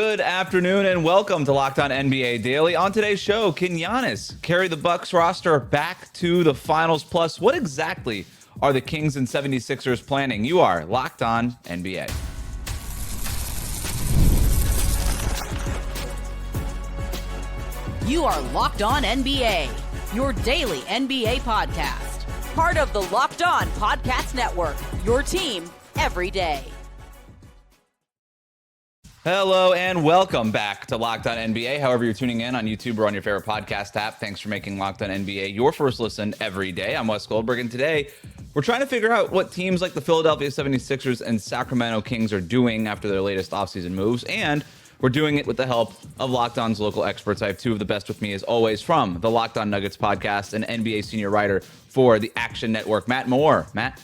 Good afternoon and welcome to Locked On NBA Daily. On today's show, can Giannis carry the Bucks roster back to the finals? Plus, what exactly are the Kings and 76ers planning? You are Locked On NBA. You are Locked On NBA, your daily NBA podcast. Part of the Locked On Podcast Network, your team every day. Hello and welcome back to Locked On NBA. However you're tuning in on YouTube or on your favorite podcast app, thanks for making Locked On NBA your first listen every day. I'm Wes Goldberg, and today we're trying to figure out what teams like the Philadelphia 76ers and Sacramento Kings are doing after their latest offseason moves, and we're doing it with the help of Locked On's local experts. I have two of the best with me, as always, from the Locked On Nuggets podcast and NBA senior writer for the Action Network, Matt Moore. Matt?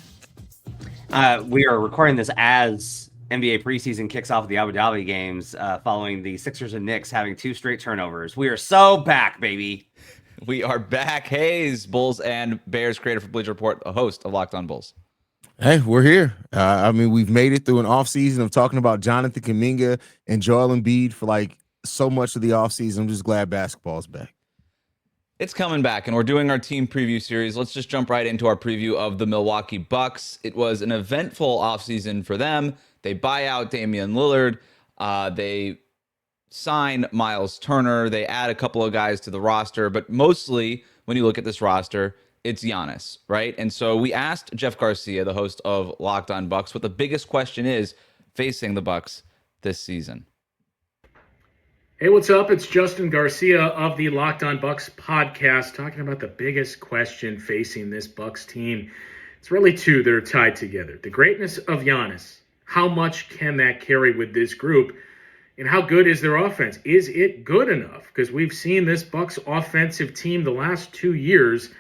We are recording this as NBA preseason kicks off the Abu Dhabi games following the Sixers and Knicks having two straight turnovers. We are so back, baby. We are back. Haize, Bulls and Bears creator for Bleacher Report, a host of Locked On Bulls. Hey, we're here. We've made it through an offseason of talking about Jonathan Kuminga and Joel Embiid for like so much of the offseason. I'm just glad basketball's back. It's coming back, and we're doing our team preview series. Let's just jump right into our preview of the Milwaukee Bucks. It was an eventful offseason for them. They buy out Damian Lillard. They sign Myles Turner. They add a couple of guys to the roster, but mostly when you look at this roster, it's Giannis, right? And so we asked Jeff Garcia, the host of Locked On Bucks, what the biggest question is facing the Bucks this season. Hey, what's up? It's Justin Garcia of the Locked On Bucks podcast, talking about the biggest question facing this Bucks team. It's really two that are tied together. The greatness of Giannis. How much can that carry with this group? And how good is their offense? Is it good enough? Because we've seen this Bucks offensive team the last 2 years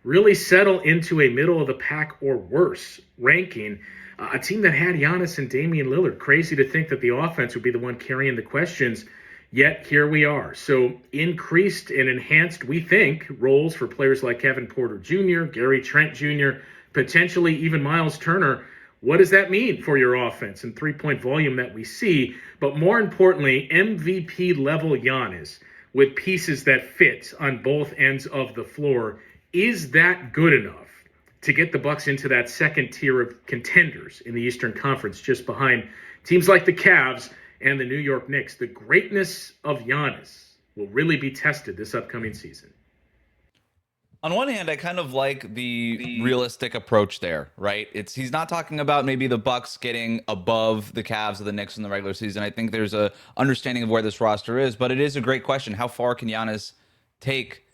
really settle into a middle-of-the-pack or worse ranking. A team that had Giannis and Damian Lillard. Crazy to think that the offense would be the one carrying the questions. Yet here we are. So increased and enhanced, we think, roles for players like Kevin Porter Jr., Gary Trent Jr., potentially even Myles Turner. What does that mean for your offense and three-point volume that we see? But more importantly, MVP-level Giannis with pieces that fit on both ends of the floor. Is that good enough to get the Bucks into that second tier of contenders in the Eastern Conference, just behind teams like the Cavs and the New York Knicks? The greatness of Giannis will really be tested this upcoming season. On one hand, I kind of like the realistic approach there, right? He's not talking about maybe the Bucks getting above the Cavs or the Knicks in the regular season. I think there's a understanding of where this roster is, but it is a great question. How far can Giannis take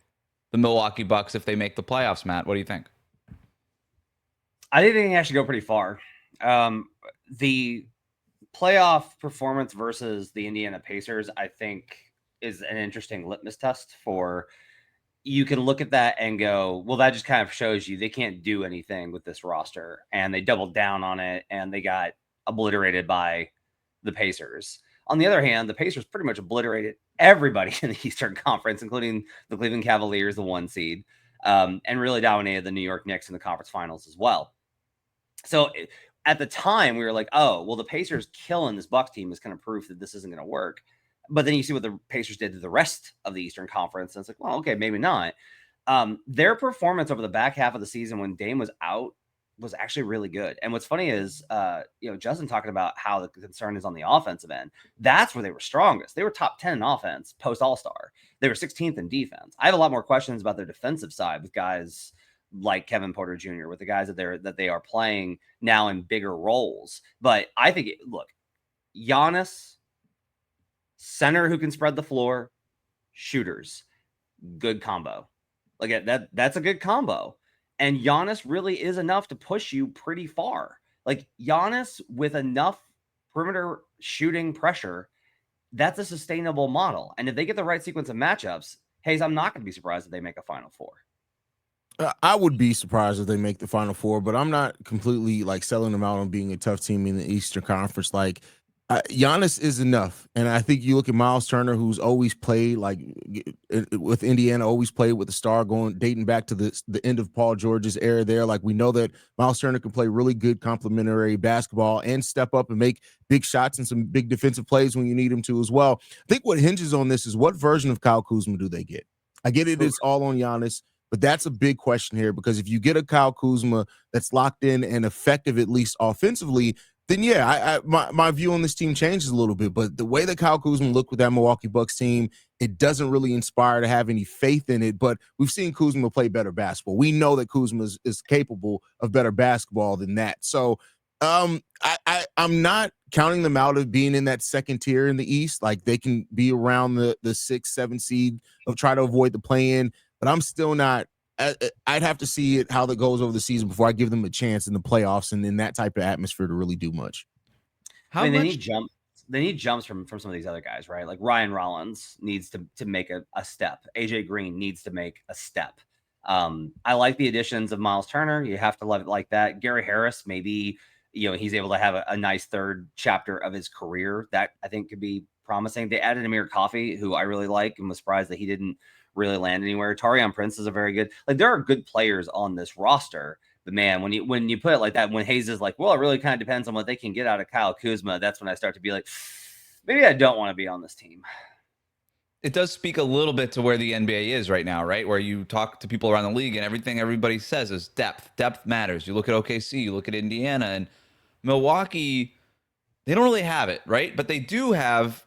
the Milwaukee Bucks if they make the playoffs, Matt? What do you think? I think they can actually go pretty far. The playoff performance versus the Indiana Pacers, I think, is an interesting litmus test for. You can look at that and go, well, that just kind of shows you they can't do anything with this roster. And they doubled down on it, and they got obliterated by the Pacers. On the other hand, the Pacers pretty much obliterated everybody in the Eastern Conference, including the Cleveland Cavaliers, the 1 seed, and really dominated the New York Knicks in the conference finals as well. So at the time, we were like, oh, well, the Pacers killing this Bucks team is kind of proof that this isn't going to work. But then you see what the Pacers did to the rest of the Eastern Conference, and it's like, well, okay, maybe not. Their performance over the back half of the season when Dame was out was actually really good. And what's funny is, Justin talking about how the concern is on the offensive end. That's where they were strongest. They were top 10 in offense post All-Star. They were 16th in defense. I have a lot more questions about their defensive side with guys like Kevin Porter Jr., with the guys that they are playing now in bigger roles. But I think, look, Giannis, center who can spread the floor, shooters, good combo. Like that's a good combo. And Giannis really is enough to push you pretty far. Like Giannis with enough perimeter shooting pressure, that's a sustainable model. And if they get the right sequence of matchups, Haize, I'm not going to be surprised if they make a Final Four. I would be surprised if they make the Final Four, but I'm not completely like selling them out on being a tough team in the Eastern Conference. Like Giannis is enough, and I think you look at Myles Turner, who's always played with Indiana, always played with the star, dating back to the end of Paul George's era. There, like we know that Myles Turner can play really good complementary basketball and step up and make big shots and some big defensive plays when you need him to as well. I think what hinges on this is what version of Kyle Kuzma do they get? I get it; it's all on Giannis. But that's a big question here, because if you get a Kyle Kuzma that's locked in and effective, at least offensively, then yeah, my view on this team changes a little bit. But the way that Kyle Kuzma looked with that Milwaukee Bucks team, it doesn't really inspire to have any faith in it. But we've seen Kuzma play better basketball. We know that Kuzma is capable of better basketball than that. So I'm not counting them out of being in that second tier in the East. Like they can be around the 6-7 seed of try to avoid the play-in, but I'm still not. I'd have to see it how that goes over the season before I give them a chance in the playoffs and in that type of atmosphere to really do much. They need jumps. They need jumps from some of these other guys, right? Like Ryan Rollins needs to make a step. AJ Green needs to make a step. I like the additions of Myles Turner. You have to love it like that. Gary Harris, maybe he's able to have a nice third chapter of his career. That I think could be promising. They added Amir Coffey, who I really like, and was surprised that he didn't really land anywhere. Taurean Prince is a very good, like there are good players on this roster, but man, when you put it like that, when Haize is like, well, it really kind of depends on what they can get out of Kyle Kuzma, that's when I start to be like, maybe I don't want to be on this team. It does speak a little bit to where the NBA is right now, right? Where you talk to people around the league and everybody says is depth. Depth matters. You look at OKC, you look at Indiana, and Milwaukee, they don't really have it, right? But they do have,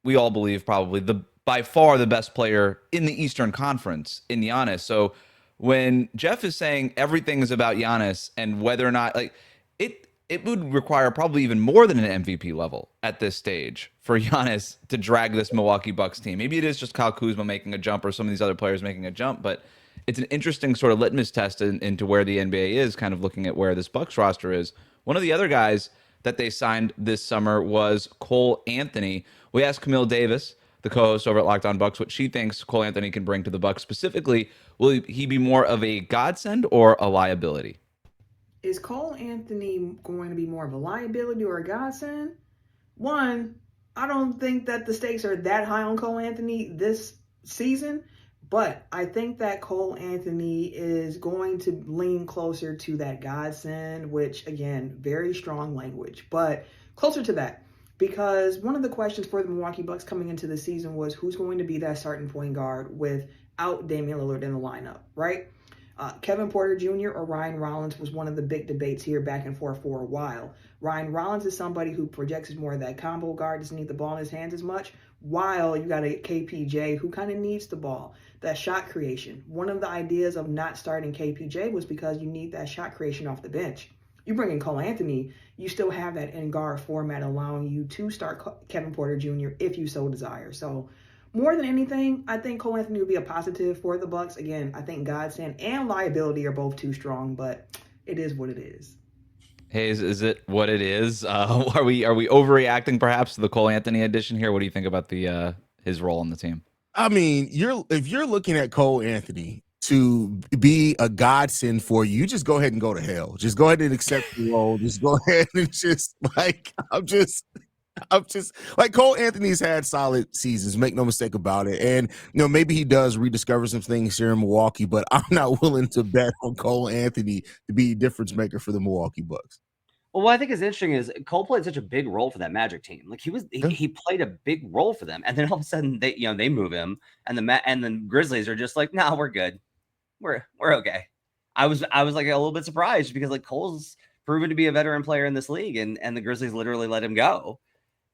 we all believe, probably by far the best player in the Eastern Conference in Giannis. So when Jeff is saying everything is about Giannis and whether or not, like, it would require probably even more than an MVP level at this stage for Giannis to drag this Milwaukee Bucks team. Maybe it is just Kyle Kuzma making a jump or some of these other players making a jump, but it's an interesting sort of litmus test into where the NBA is, kind of looking at where this Bucks roster is. One of the other guys that they signed this summer was Cole Anthony. We asked Camille Davis, the co-host over at Locked On Bucks, what she thinks Cole Anthony can bring to the Bucks. Specifically, will he be more of a godsend or a liability? Is Cole Anthony going to be more of a liability or a godsend? One, I don't think that the stakes are that high on Cole Anthony this season, but I think that Cole Anthony is going to lean closer to that godsend, which, again, very strong language, but closer to that. Because one of the questions for the Milwaukee Bucks coming into the season was who's going to be that starting point guard without Damian Lillard in the lineup, right? Kevin Porter Jr. or Ryan Rollins was one of the big debates here back and forth for a while. Ryan Rollins is somebody who projects as more of that combo guard, doesn't need the ball in his hands as much, while you got a KPJ who kind of needs the ball, that shot creation. One of the ideas of not starting KPJ was because you need that shot creation off the bench. You bring in Cole Anthony, you still have that end guard format allowing you to start Kevin Porter Jr. if you so desire. So more than anything, I think Cole Anthony would be a positive for the Bucks. Again, I think godsend and liability are both too strong, but it is what it is. Haize, is it what it is? Are we overreacting perhaps to the Cole Anthony addition here? What do you think about his role on the team? I mean, if you're looking at Cole Anthony to be a godsend for you, just go ahead and go to hell. Just go ahead and accept the role. Just go ahead and just I'm just like Cole Anthony's had solid seasons, make no mistake about it. And maybe he does rediscover some things here in Milwaukee, but I'm not willing to bet on Cole Anthony to be a difference maker for the Milwaukee Bucks. Well, what I think is interesting is Cole played such a big role for that Magic team. Like he played a big role for them, and then all of a sudden they move him, and the Grizzlies are just like, nah, we're good, we're okay. I was like a little bit surprised because like Cole's proven to be a veteran player in this league, and the Grizzlies literally let him go.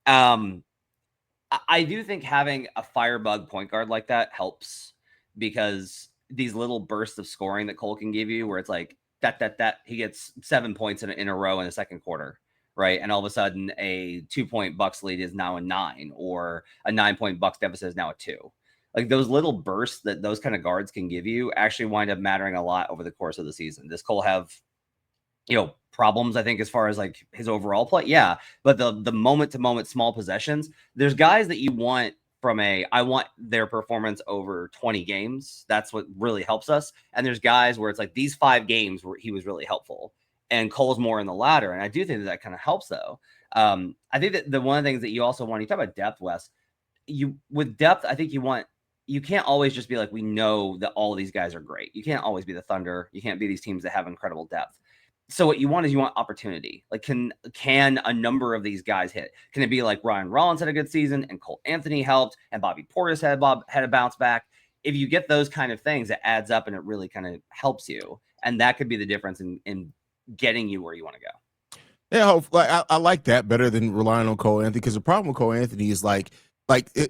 I do think having a firebug point guard like that helps, because these little bursts of scoring that Cole can give you, where it's like that he gets 7 points in a row in the second quarter, right? And all of a sudden a 2-point Bucks lead is now a 9, or a 9-point Bucks deficit is now a 2. Like those little bursts that those kind of guards can give you actually wind up mattering a lot over the course of the season. Does Cole have problems, I think, as far as like his overall play? Yeah. But the moment to moment small possessions, there's guys that you want I want their performance over 20 games. That's what really helps us. And there's guys where it's like these 5 games where he was really helpful. and Cole's more in the latter. And I do think that kind of helps, though. I think that one of the things that you also want, you talk about depth, Wes, with depth, I think you can't always just be like, we know that all of these guys are great. You can't always be the Thunder. You can't be these teams that have incredible depth. So what you want opportunity. Like, can a number of these guys hit? Can it be like Ryan Rollins had a good season and Cole Anthony helped and Bobby Portis had a bounce back? If you get those kind of things, it adds up and it really kind of helps you. And that could be the difference in getting you where you want to go. Yeah, hopefully, I like that better than relying on Cole Anthony, because the problem with Cole Anthony is like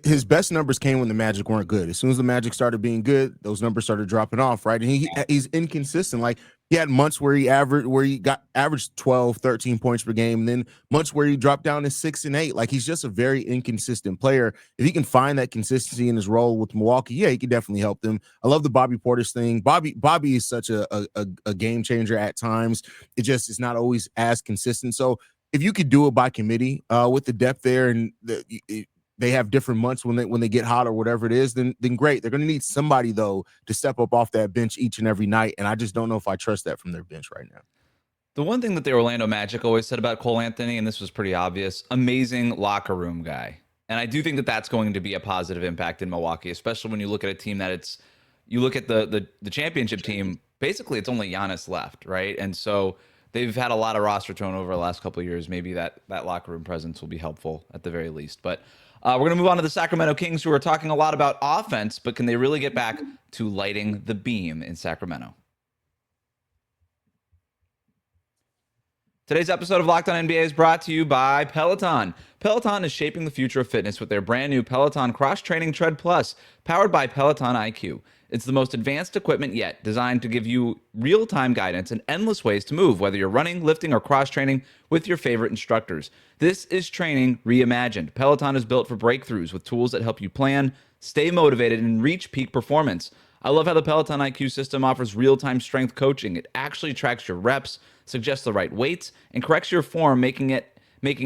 his best numbers came when the Magic weren't good. As soon as the Magic started being good, those numbers started dropping off, right? And he's inconsistent. Like, he had months where he averaged 12, 13 points per game, and then months where he dropped down to 6 and 8. Like, he's just a very inconsistent player. If he can find that consistency in his role with Milwaukee, yeah, he can definitely help them. I love the Bobby Portis thing. Bobby is such a game changer at times. It just is not always as consistent. So if you could do it by committee with the depth there, and they have different months when they get hot or whatever it is, then great. They're going to need somebody, though, to step up off that bench each and every night, and I just don't know if I trust that from their bench right now. The one thing that the Orlando Magic always said about Cole Anthony, and this was pretty obvious, amazing locker room guy. And I do think that that's going to be a positive impact in Milwaukee, especially when you look at a team that you look at the championship team, basically it's only Giannis left, right? And so they've had a lot of roster turnover the last couple of years. Maybe that locker room presence will be helpful at the very least. But we're going to move on to the Sacramento Kings, who are talking a lot about offense, but can they really get back to lighting the beam in Sacramento? Today's episode of Locked On NBA is brought to you by Peloton. Peloton is shaping the future of fitness with their brand new Peloton Cross-Training Tread Plus, powered by Peloton IQ. It's the most advanced equipment yet, designed to give you real-time guidance and endless ways to move, whether you're running, lifting, or cross-training with your favorite instructors. This is training reimagined. Peloton is built for breakthroughs with tools that help you plan, stay motivated, and reach peak performance. I love how the Peloton IQ system offers real-time strength coaching. It actually tracks your reps, suggests the right weights, and corrects your form, making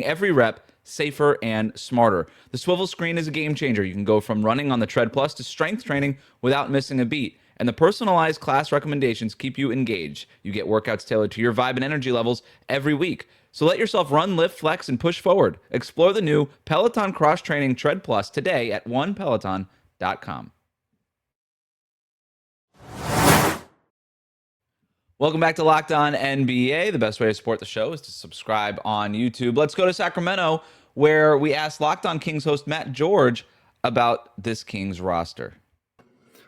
every rep safer and smarter. The swivel screen is a game changer. You can go from running on the Tread Plus to strength training without missing a beat. And the personalized class recommendations keep you engaged. You get workouts tailored to your vibe and energy levels every week. So let yourself run, lift, flex, and push forward. Explore the new Peloton Cross Training Tread Plus today at onepeloton.com. Welcome back to Locked On NBA. The best way to support the show is to subscribe on YouTube. Let's go to Sacramento, where we asked Locked On Kings host Matt George about this Kings roster.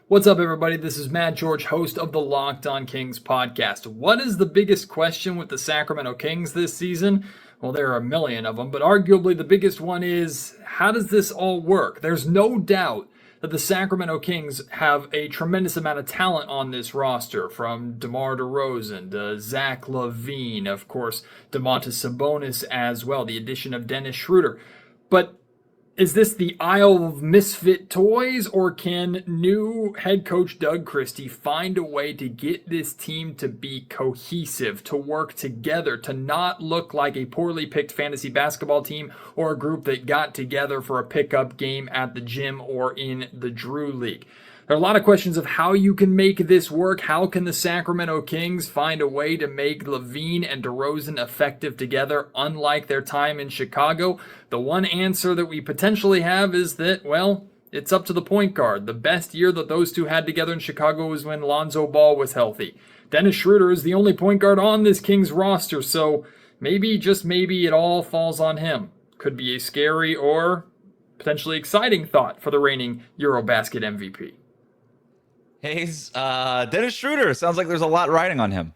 What's up, everybody? This is Matt George, host of the Locked On Kings podcast. What is the biggest question with the Sacramento Kings this season? Well, there are a million of them, but arguably the biggest one is, how does this all work? There's no doubt that the Sacramento Kings have a tremendous amount of talent on this roster, from DeMar DeRozan to Zach LaVine, of course, Domantas Sabonis as well, the addition of Dennis Schroeder. But is this the Isle of Misfit Toys, or can new head coach Doug Christie find a way to get this team to be cohesive, to work together, to not look like a poorly picked fantasy basketball team or a group that got together for a pickup game at the gym or in the Drew League? There are a lot of questions of how you can make this work. How can the Sacramento Kings find a way to make LaVine and DeRozan effective together, unlike their time in Chicago? The one answer that we potentially have is that, well, it's up to the point guard. The best year that those two had together in Chicago was when Lonzo Ball was healthy. Dennis Schroeder is the only point guard on this Kings roster, so maybe, just maybe, it all falls on him. Could be a scary or potentially exciting thought for the reigning Eurobasket MVP. Haize, Dennis Schroeder. Sounds like there's a lot riding on him.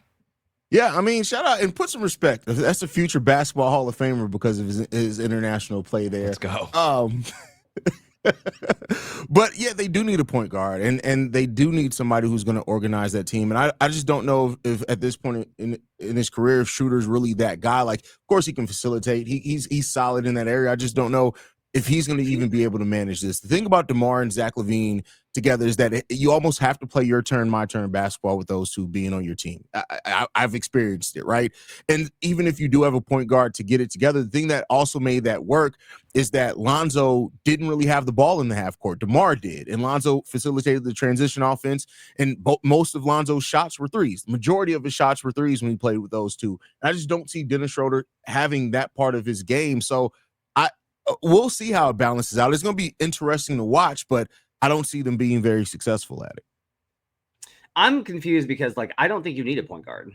Yeah, I mean, shout out and put some respect. That's a future basketball Hall of Famer because of his international play there. Let's go. But yeah, they do need a point guard, and they do need somebody who's going to organize that team. And I just don't know if at this point in his career, if Schroeder's really that guy. Like, of course he can facilitate. He's solid in that area. I just don't know if he's going to even be able to manage this. The thing about DeMar and Zach LaVine together is that you almost have to play your turn, my turn basketball with those two being on your team. I've experienced it, right? And even if you do have a point guard to get it together, the thing that also made that work is that Lonzo didn't really have the ball in the half court. DeMar did, and Lonzo facilitated the transition offense, and most of Lonzo's shots were threes. The majority of his shots were threes when he played with those two. I just don't see Dennis Schroeder having that part of his game, so we'll see how it balances out. It's going to be interesting to watch, but I don't see them being very successful at it. I'm confused because, like, I don't think you need a point guard.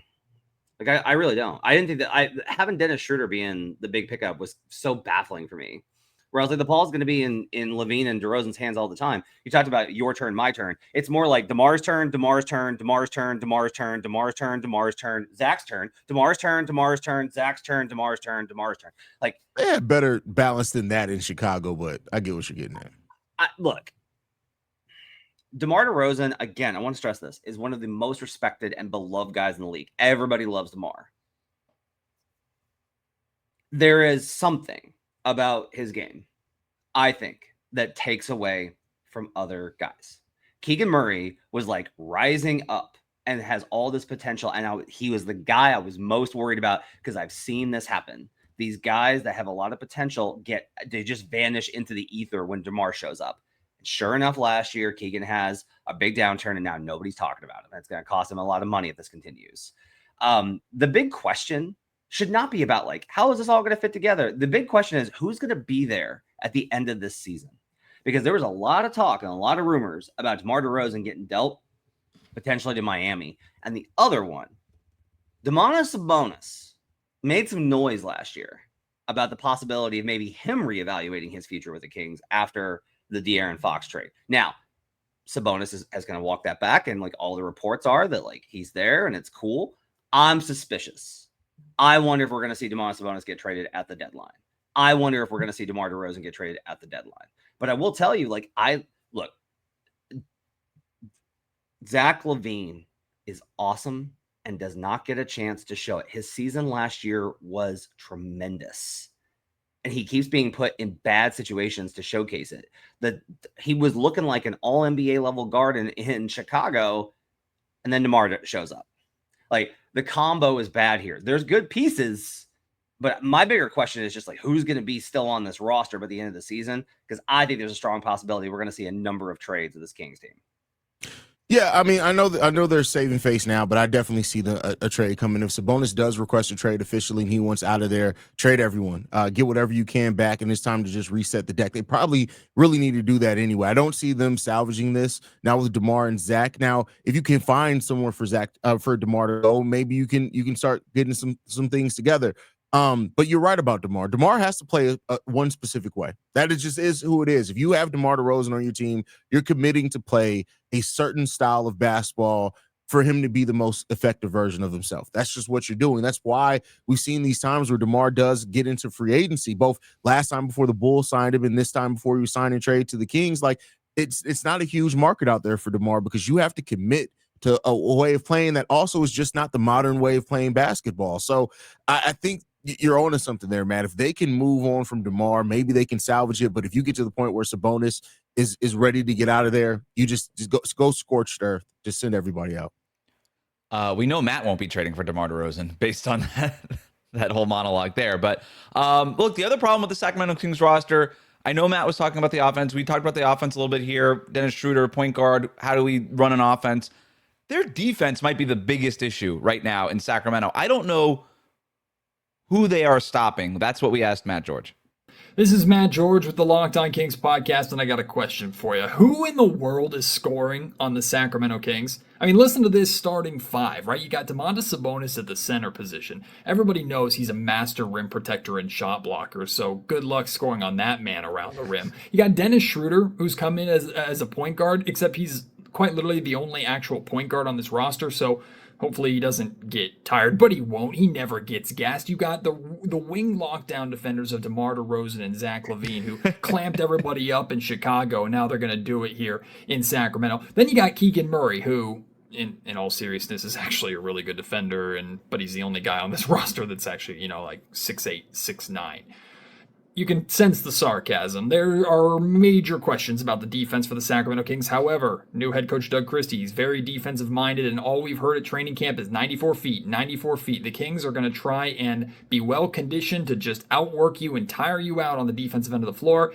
Like, I really don't. I didn't think that having Dennis Schroeder being the big pickup was so baffling for me. Whereas, like, the ball's going to be in LaVine and DeRozan's hands all the time. You talked about your turn, my turn. It's more like DeMar's turn, DeMar's turn, DeMar's turn, DeMar's turn, DeMar's turn, DeMar's turn, Zach's turn, DeMar's turn, DeMar's turn, Zach's turn, DeMar's turn, DeMar's turn. Like, they had better balance than that in Chicago, but I get what you're getting at. Look, DeMar DeRozan, again, I want to stress this, is one of the most respected and beloved guys in the league. Everybody loves DeMar. There is something about his game, I think, that takes away from other guys. Keegan Murray was like rising up and has all this potential, and he was the guy I was most worried about because I've seen this happen. These guys that have a lot of potential they just vanish into the ether when DeMar shows up. And sure enough, last year Keegan has a big downturn, and now nobody's talking about it. That's going to cost him a lot of money if this continues. The big question should not be about, like, how is this all going to fit together? The big question is, who's going to be there at the end of this season? Because there was a lot of talk and a lot of rumors about DeMar DeRozan getting dealt potentially to Miami. And the other one, Domantas Sabonis, made some noise last year about the possibility of maybe him reevaluating his future with the Kings after the De'Aaron Fox trade. Now, Sabonis is going to walk that back, and, like, all the reports are that, like, he's there and it's cool. I'm suspicious. I wonder if we're going to see Domantas Sabonis get traded at the deadline. I wonder if we're going to see DeMar DeRozan get traded at the deadline. But I will tell you, like, Zach LaVine is awesome and does not get a chance to show it. His season last year was tremendous, and he keeps being put in bad situations to showcase it. He was looking like an all NBA level guard in Chicago, and then DeMar shows up. Like, the combo is bad here. There's good pieces, but my bigger question is just, like, who's going to be still on this roster by the end of the season? Because I think there's a strong possibility we're going to see a number of trades of this Kings team. Yeah, I mean, I know they're saving face now, but I definitely see a trade coming. If Sabonis does request a trade officially and he wants out of there, trade everyone. Get whatever you can back, and it's time to just reset the deck. They probably really need to do that anyway. I don't see them salvaging this now with DeMar and Zach. Now, if you can find somewhere for DeMar to go, maybe you can start getting some things together. But you're right about DeMar. DeMar has to play one specific way. That is who it is. If you have DeMar DeRozan on your team, you're committing to play a certain style of basketball for him to be the most effective version of himself. That's just what you're doing. That's why we've seen these times where DeMar does get into free agency, both last time before the Bulls signed him and this time before he was signed and trade to the Kings. Like, it's not a huge market out there for DeMar because you have to commit to a way of playing that also is just not the modern way of playing basketball. So I think you're onto something there, Matt. If they can move on from DeMar, maybe they can salvage it. But if you get to the point where Sabonis is ready to get out of there, you just go scorched earth. Just send everybody out. We know Matt won't be trading for DeMar DeRozan based on that whole monologue there. But look, the other problem with the Sacramento Kings roster, I know Matt was talking about the offense. We talked about the offense a little bit here. Dennis Schroeder, point guard. How do we run an offense? Their defense might be the biggest issue right now in Sacramento. I don't know who they are stopping. That's what we asked Matt George. This is Matt George with the Locked On Kings podcast, and I got a question for you. Who in the world is scoring on the Sacramento Kings? I mean, listen to this starting five, right? You got Domantas Sabonis at the center position. Everybody knows he's a master rim protector and shot blocker, so good luck scoring on that man around the rim. You got Dennis Schroeder, who's come in as a point guard, except he's quite literally the only actual point guard on this roster, so hopefully he doesn't get tired, but he won't. He never gets gassed. You got the wing lockdown defenders of DeMar DeRozan and Zach LaVine, who clamped everybody up in Chicago, and now they're going to do it here in Sacramento. Then you got Keegan Murray, who, in all seriousness, is actually a really good defender, but he's the only guy on this roster that's actually, like 6'8", 6'9". You can sense the sarcasm. There are major questions about the defense for the Sacramento Kings. However, new head coach Doug Christie, he's very defensive minded, and all we've heard at training camp is 94 feet, 94 feet. The Kings are going to try and be well conditioned to just outwork you and tire you out on the defensive end of the floor.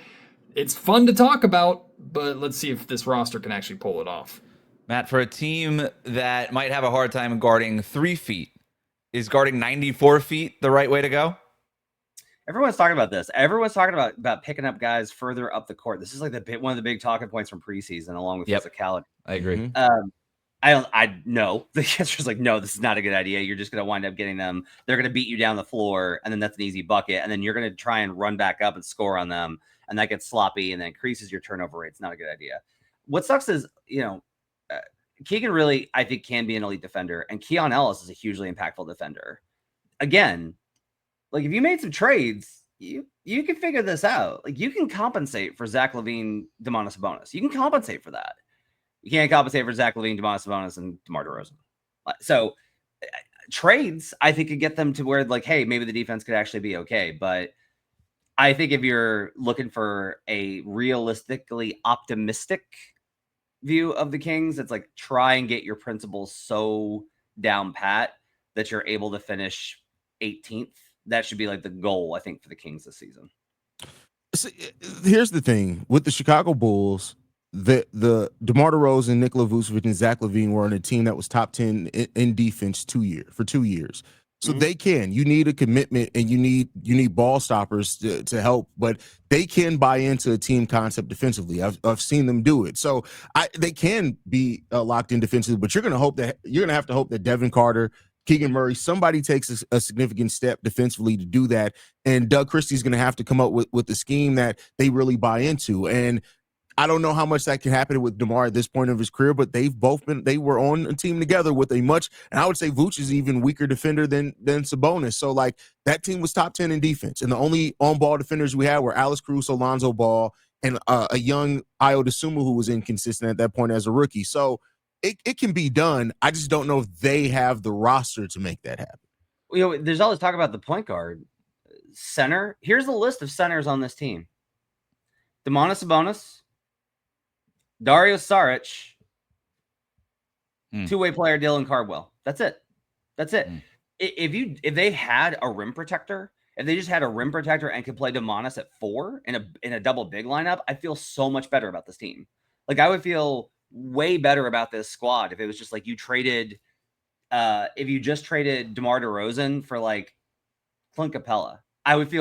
It's fun to talk about, but let's see if this roster can actually pull it off. Matt, for a team that might have a hard time guarding 3 feet, is guarding 94 feet the right way to go? Everyone's talking about this. Everyone's talking about picking up guys further up the court. This is like one of the big talking points from preseason, along with physicality. I agree. I know the answer is like, no, this is not a good idea. You're just going to wind up getting them. They're going to beat you down the floor, and then that's an easy bucket. And then you're going to try and run back up and score on them, and that gets sloppy and then increases your turnover rate. It's not a good idea. What sucks is, Keegan really, I think, can be an elite defender, and Keon Ellis is a hugely impactful defender. Again, like, if you made some trades, you can figure this out. Like, you can compensate for Zach LaVine, Domantas Sabonis. You can compensate for that. You can't compensate for Zach LaVine, Domantas Sabonis, and DeMar DeRozan. So trades, I think, could get them to where, like, hey, maybe the defense could actually be okay. But I think if you're looking for a realistically optimistic view of the Kings, it's like, try and get your principles so down pat that you're able to finish 18th. That should be like the goal, I think, for the Kings this season. So, here's the thing with the Chicago Bulls: the DeMar DeRozan, Nikola Vucevic, and Zach LaVine were on a team that was top 10 in defense for 2 years. So they can. You need a commitment, and you need ball stoppers to help, but they can buy into a team concept defensively. I've seen them do it. So they can be locked in defensively, but you're going to have to hope that Devin Carter, Keegan Murray, somebody takes a significant step defensively to do that. And Doug Christie's going to have to come up with a scheme that they really buy into. And I don't know how much that can happen with DeMar at this point of his career, but they were on a team together with and I would say Vooch is even weaker defender than Sabonis. So, like, that team was top 10 in defense. And the only on-ball defenders we had were Alex Caruso, Lonzo Ball, and a young Ayo Dosunmu who was inconsistent at that point as a rookie. So, it can be done. I just don't know if they have the roster to make that happen. There's all this talk about the point guard. Center. Here's the list of centers on this team. Domantas Sabonis, Dario Saric, two-way player Dylan Cardwell. That's it. If they had a rim protector, if they just had a rim protector and could play Domantas at 4 in a double big lineup, I feel so much better about this team. Like, I would feel way better about this squad if it was just like you traded if you just traded DeMar DeRozan for like Clint Capella. I would be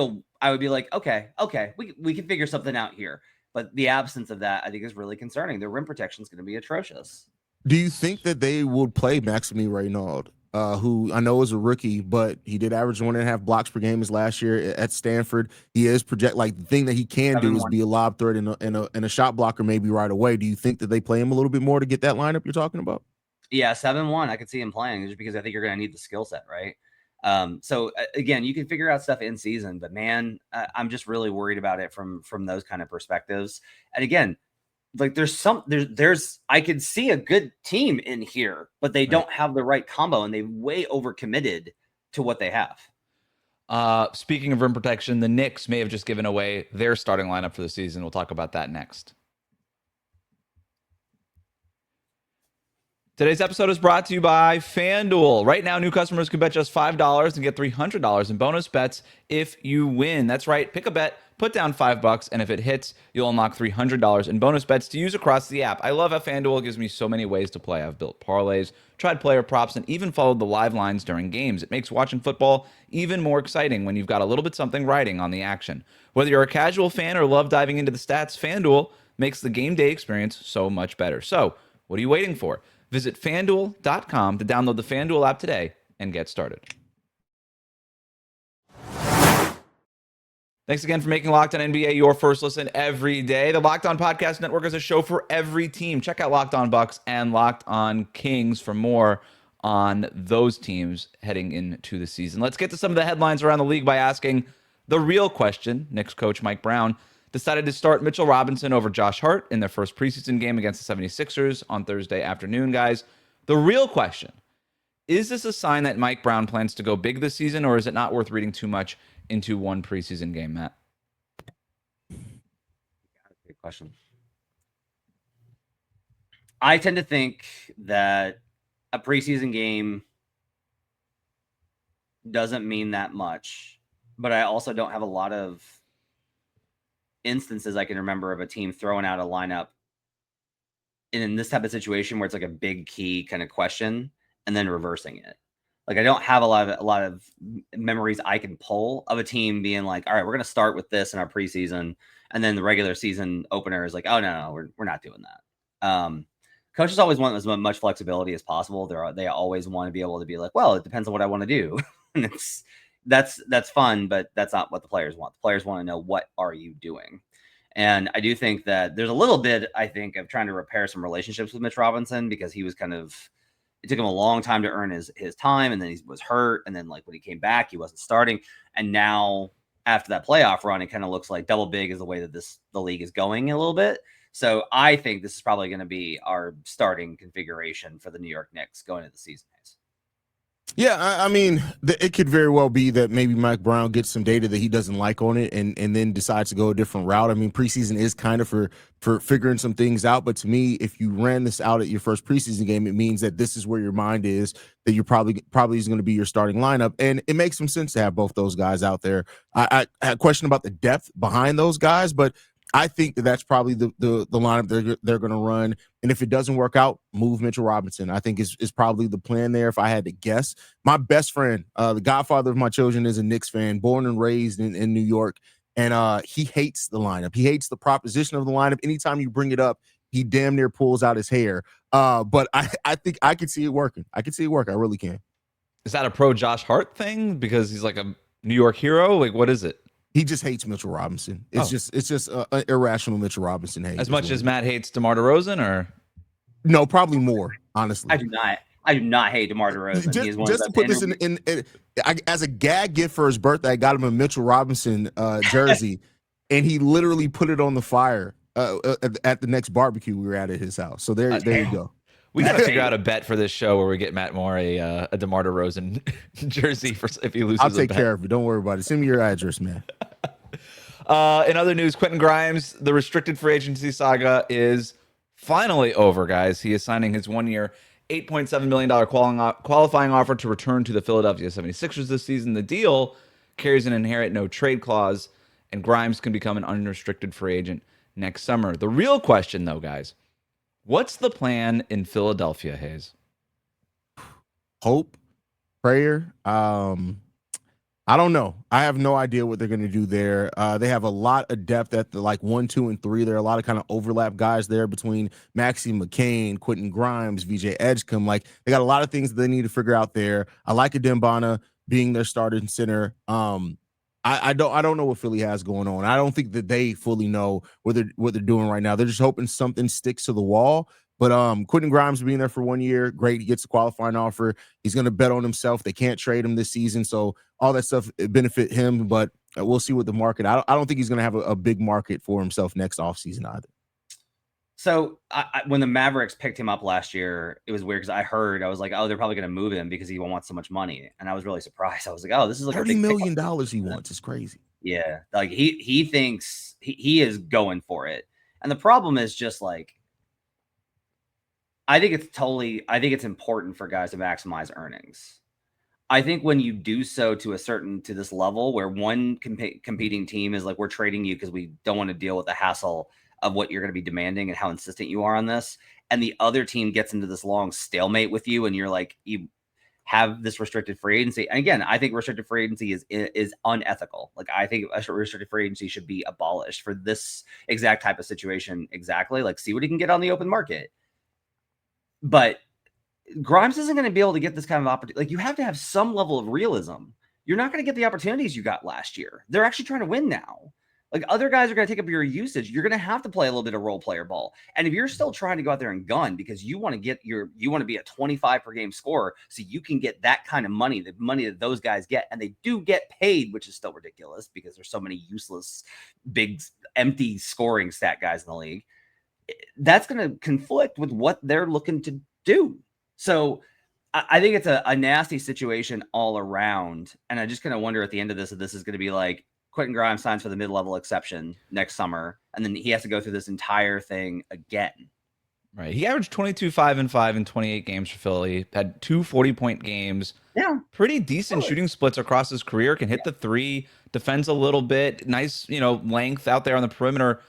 like, okay, we can figure something out here. But the absence of that, I think, is really concerning. Their rim protection is going to be atrocious. Do you think that they would play Maxime Reynaud, who I know is a rookie, but he did average 1.5 blocks per game his last year at Stanford? He is the thing that he can do is be a lob threat and a shot blocker maybe right away. Do you think that they play him a little bit more to get that lineup you're talking about? Yeah, 7-1. I could see him playing just because I think you're going to need the skill set, right? So again, you can figure out stuff in season, but man, I'm just really worried about it from those kind of perspectives. And again, like I could see a good team in here, but they don't have the right combo and they way overcommitted to what they have. Speaking of rim protection, the Knicks may have just given away their starting lineup for the season. We'll talk about that next. Today's episode is brought to you by FanDuel. Right now, new customers can bet just $5 and get $300 in bonus bets if you win. That's right. Pick a bet, put down $5, and if it hits, you'll unlock $300 in bonus bets to use across the app. I love how FanDuel gives me so many ways to play. I've built parlays, tried player props, and even followed the live lines during games. It makes watching football even more exciting when you've got a little bit something riding on the action. Whether you're a casual fan or love diving into the stats, FanDuel makes the game day experience so much better. So, what are you waiting for? Visit FanDuel.com to download the FanDuel app today and get started. Thanks again for making Locked On NBA your first listen every day. The Locked On Podcast Network is a show for every team. Check out Locked On Bucks and Locked On Kings for more on those teams heading into the season. Let's get to some of the headlines around the league by asking the real question. Knicks coach Mike Brown decided to start Mitchell Robinson over Josh Hart in their first preseason game against the 76ers on Thursday afternoon, guys. The real question, is this a sign that Mike Brown plans to go big this season, or is it not worth reading too much into one preseason game, Matt? Good question. I tend to think that a preseason game doesn't mean that much, but I also don't have a lot of instances I can remember of a team throwing out a lineup in this type of situation where it's like a big key kind of question and then reversing it. Like I don't have a lot of memories I can pull of a team being like, all right, we're going to start with this in our preseason, and then the regular season opener is like, oh no, we're not doing that. Coaches always want as much flexibility as possible. They always want to be able to be like, well, it depends on what I want to do, and that's fun, but that's not what the players want. The players want to know, what are you doing? And I do think that there's a little bit, I think, of trying to repair some relationships with Mitch Robinson, because he was it took him a long time to earn his time, and then he was hurt, and then like when he came back, he wasn't starting, and now after that playoff run, it kind of looks like double big is the way that the league is going a little bit. So I think this is probably going to be our starting configuration for the New York Knicks going into the season. Yeah, I mean, it could very well be that maybe Mike Brown gets some data that he doesn't like on it, and then decides to go a different route. I mean, preseason is kind of for figuring some things out. But to me, if you ran this out at your first preseason game, it means that this is where your mind is, that you're probably is going to be your starting lineup. And it makes some sense to have both those guys out there. I had a question about the depth behind those guys, but I think that's probably the lineup they're going to run. And if it doesn't work out, move Mitchell Robinson. I think is probably the plan there. If I had to guess, my best friend, the godfather of my children, is a Knicks fan, born and raised in New York. And he hates the lineup. He hates the proposition of the lineup. Anytime you bring it up, he damn near pulls out his hair. But I think I could see it working. I can see it work. I really can. Is that a pro Josh Hart thing because he's like a New York hero? Like, what is it? He just hates Mitchell Robinson. It's just an irrational Mitchell Robinson hate. As much as Matt hates DeMar DeRozan, or no, probably more. Honestly, I do not hate DeMar DeRozan. Just to put this in as a gag gift for his birthday, I got him a Mitchell Robinson jersey, and he literally put it on the fire at the next barbecue we were at his house. So there you go. We got to figure out a bet for this show where we get Matt Moore a DeMar DeRozan jersey for if he loses. I'll take care of it. Don't worry about it. Send me your address, man. In other news, Quentin Grimes, the restricted free agency saga is finally over, guys. He is signing his 1-year, $8.7 million qualifying offer to return to the Philadelphia 76ers this season. The deal carries an inherent no trade clause, and Grimes can become an unrestricted free agent next summer. The real question, though, guys, what's the plan in Philadelphia, Haize? Hope, prayer. I don't know. I have no idea what they're going to do there. They have a lot of depth at the 1, 2, and 3. There are a lot of kind of overlap guys there between Maxey McCain, Quentin Grimes, VJ Edgecombe. They got a lot of things that they need to figure out there. I like Adembana being their starting center. I don't know what Philly has going on. I don't think that they fully know what they're doing right now. They're just hoping something sticks to the wall. But Quentin Grimes being there for 1 year, great. He gets a qualifying offer. He's going to bet on himself. They can't trade him this season, so all that stuff benefit him. But we'll see what the market. I don't think he's going to have a big market for himself next offseason either. So when the Mavericks picked him up last year, it was weird because I was like, oh, they're probably going to move him because he wants so much money, and I was really surprised. I was like, oh, this is like $30 million he wants. It's crazy. Yeah, like he thinks he is going for it, and the problem is just like. I think it's important for guys to maximize earnings. I think when you do so to this level where one competing team is like, we're trading you because we don't want to deal with the hassle of what you're going to be demanding and how insistent you are on this. And the other team gets into this long stalemate with you. And you're like, you have this restricted free agency. And again, I think restricted free agency is unethical. Like I think a restricted free agency should be abolished for this exact type of situation. Exactly. Like see what he can get on the open market. But Grimes isn't going to be able to get this kind of opportunity. Like you have to have some level of realism. You're not going to get the opportunities you got last year. They're actually trying to win now. Like other guys are going to take up your usage. You're going to have to play a little bit of role player ball. And if you're still trying to go out there and gun because you want to be a 25 per game scorer so you can get that kind of money, the money that those guys get, and they do get paid, which is still ridiculous because there's so many useless, big, empty scoring stat guys in the league. That's going to conflict with what they're looking to do. So I think it's a nasty situation all around. And I just kind of wonder at the end of this, if this is going to be like, Quentin Grimes signs for the mid-level exception next summer, and then he has to go through this entire thing again. Right. He averaged 22, 5 and 5 in 28 games for Philly, had 2 40-point games. Yeah. Pretty decent shooting splits across his career, can hit the three, defends a little bit, nice, length out there on the perimeter.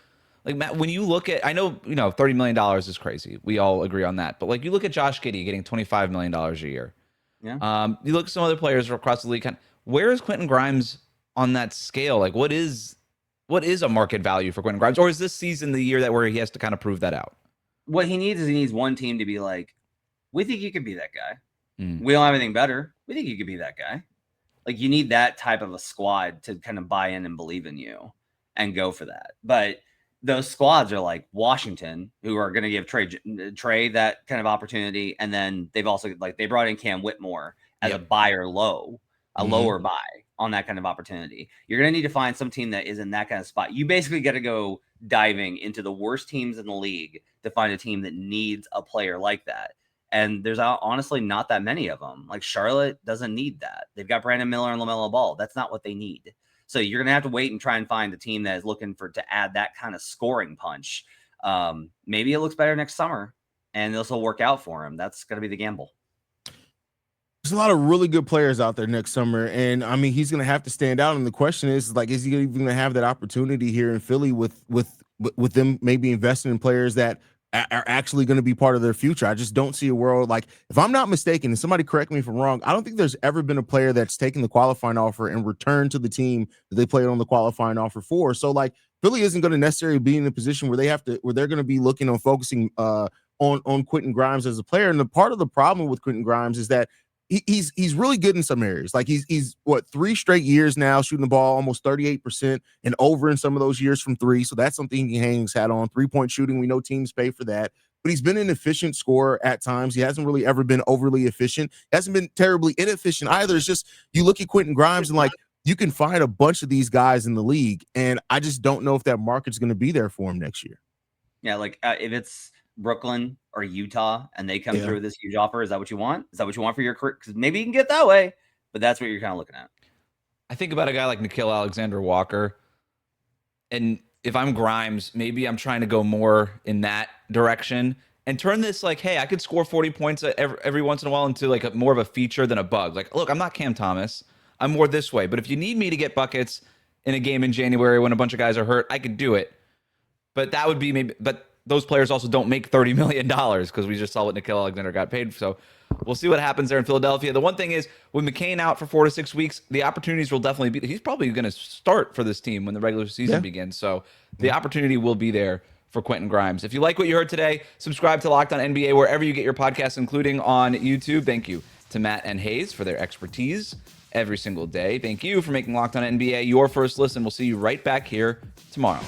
Like, Matt, when you look at, I know, $30 million is crazy. We all agree on that. But like, you look at Josh Giddey getting $25 million a year. Yeah. You look at some other players across the league. Where is Quentin Grimes on that scale? Like, what is a market value for Quentin Grimes? Or is this season the year where he has to kind of prove that out? What he needs one team to be like, we think you could be that guy. Mm. We don't have anything better. We think you could be that guy. Like, you need that type of a squad to kind of buy in and believe in you and go for that. But those squads are like Washington, who are going to give Trey that kind of opportunity. And then they've also, like, they brought in Cam Whitmore as a buyer low, lower buy on that kind of opportunity. You're going to need to find some team that is in that kind of spot. You basically got to go diving into the worst teams in the league to find a team that needs a player like that. And there's honestly not that many of them. Like, Charlotte doesn't need that. They've got Brandon Miller and LaMelo Ball. That's not what they need. So you're going to have to wait and try and find a team that is looking to add that kind of scoring punch. Maybe it looks better next summer and this will work out for him. That's going to be the gamble. There's a lot of really good players out there next summer. And I mean, he's going to have to stand out. And the question is, like, is he even going to have that opportunity here in Philly with them maybe investing in players that are actually going to be part of their future? I just don't see a world, like, if I'm not mistaken, and somebody correct me if I'm wrong, I don't think there's ever been a player that's taken the qualifying offer and returned to the team that they played on the qualifying offer for. So, like, Philly isn't going to necessarily be in a position where they're going to be looking on focusing on Quentin Grimes as a player. And the part of the problem with Quentin Grimes is that he's really good in some areas. Like, he's 3 straight years now shooting the ball almost 38% and over in some of those years from 3. So that's something he hangs hat on. 3-point shooting, we know teams pay for that. But he's been an efficient scorer at times. He hasn't really ever been overly efficient. He hasn't been terribly inefficient either. It's just, you look at Quentin Grimes and, like, you can find a bunch of these guys in the league, and I just don't know if that market's going to be there for him next year. Yeah, like, if it's Brooklyn or Utah and they come through with this huge offer, is that what you want? Is that what you want for your career? Because maybe you can get that way, but that's what you're kind of looking at. I think about a guy like Nickeil Alexander-Walker, and if I'm Grimes, maybe I'm trying to go more in that direction and turn this, like, hey, I could score 40 points every once in a while into, like, more of a feature than a bug. Like, look, I'm not Cam Thomas. I'm more this way. But if you need me to get buckets in a game in January when a bunch of guys are hurt, I could do it. But that would be maybe, but those players also don't make $30 million because we just saw what Nickeil Alexander got paid. So we'll see what happens there in Philadelphia. The one thing is, with McCain out for 4 to 6 weeks, the opportunities will definitely be, he's probably going to start for this team when the regular season begins. So the opportunity will be there for Quentin Grimes. If you like what you heard today, subscribe to Locked On NBA wherever you get your podcasts, including on YouTube. Thank you to Matt and Haize for their expertise every single day. Thank you for making Locked On NBA your first listen. We'll see you right back here tomorrow.